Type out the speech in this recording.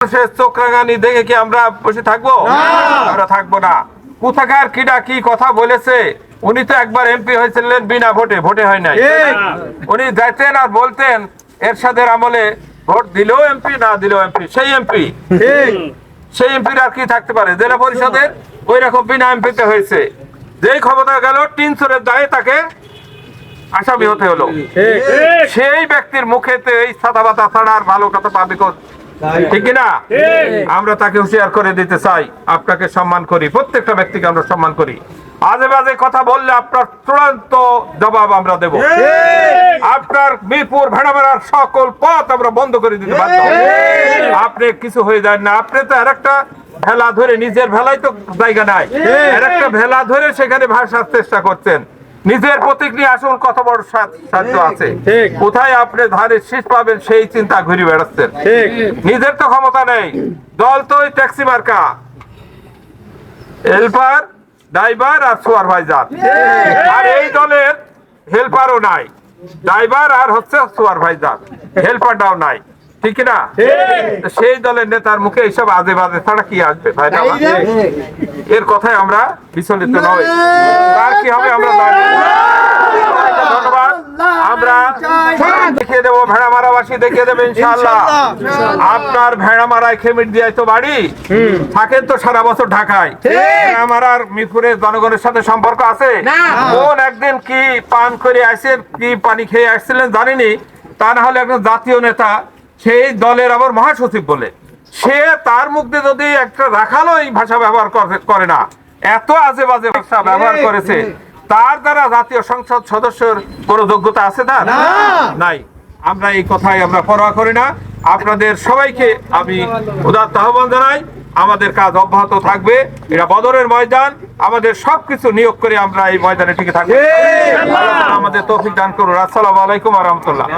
চোখ রাঙানি দেখে কি আমরা বসে থাকবো? আমরা থাকবো না। কোথাকার কিডা কি কথা বলেছে। উনি তো একবার এমপি হয়েছিলেন বিনা ভোটে হয় নাই। উনি যাইতেন আর বলতেন এরশাদের আমলে ভোট দিলেও এমপি, না দিলেও এমপি, সেই এমপি। সেই এমপির আর কি থাকতে পারে? জেলা পরিষদের ওই রকম বিনা এমপিতে হয়েছে। যেই ক্ষমতা গেল টিন চোরের দায়ে তাকে আসামি হতে হলো। সেই ব্যক্তির মুখেতে এই সাদা বাতা ছাড়া আর ভালো কথা পাবে ঠিক না? আমরা তাকে হুঁশিয়ার করে দিতে চাই, আপনাকে সম্মান করি, প্রত্যেকটা ব্যক্তিকে আমরা সম্মান করি। আজে বাজে কথা বললে আপনার চূড়ান্ত জবাব আমরা দেব। আপনার মিরপুর ভেড়ামারার সকল পথ আমরা বন্ধ করে দিতে বাধ্য। আপনি কিছু হয়ে যান না। আপনি তো আরেকটা ভেলা ধরে, নিজের ভেলাই তো জায়গা নাই, আরেকটা ভেলা ধরে সেখানে ভাসার চেষ্টা করছেন। নিজের প্রতীক নিয়ে আসুন, কত বড় সাহায্য আছে। কোথায় আপনি ধারে শীষ পাবেন সেই চিন্তা ঘুরে বেড়াচ্ছেন। নিজের তো ক্ষমতা নেই। দল তো ওই ট্যাক্সি মার্কা, হেল্পার, ড্রাইভার আর সুপারভাইজার। আর এই দলের হেল্পারও নাই, ড্রাইভার আর হচ্ছে সুপারভাইজার, হেল্পারটাও নাই, ঠিক না? সেই দলের নেতার মুখে এইসব আজে বাজে ছাড়া কি আসবে? ভাই এর কথায় আমরা বিচলিত নই। তার কি হবে আমরা জানি। ধন্যবাদ। আমরা দেখিয়ে দেবো, ভেড়ামারাবাসী দেখিয়ে দেবে ইনশাআল্লাহ। আপনার ভেড়ামারায় খেমিট দিয়ে তো বাড়ি থাকেন তো সারা বছর ঢাকায়। ভেড়ামারার মিরপুরের জনগণের সাথে সম্পর্ক আছে? কোন একদিন কি পান করে আসেন, কি পানি খেয়ে আসছিলেন জানিনি। তা না হলে একজন জাতীয় নেতা, সেই দলের আবার মহাসচিব বলে, সে তার মুখ দিয়ে যদি একটা রাখালো এই ভাষা ব্যবহার করে না, এত আজে বাজে ভাষা ব্যবহার করেছে, তার দ্বারা জাতীয় সংসদ সদস্যের কোনো যোগ্যতা আছে? তার নাই। আমরা এই কথাই আমরা পরোয়া করি না। আপনাদের সবাইকে আমি উদাত্ত আহ্বান জানাই, আমাদের কাজ অব্যাহত থাকবে। এটা বদরের ময়দান, আমাদের সবকিছু নিয়োগ করে আমরা এই ময়দানে টিকে থাকবো। আমাদের তৌফিক দান করুন। আসসালামু আলাইকুম ওয়া রাহমাতুল্লাহ।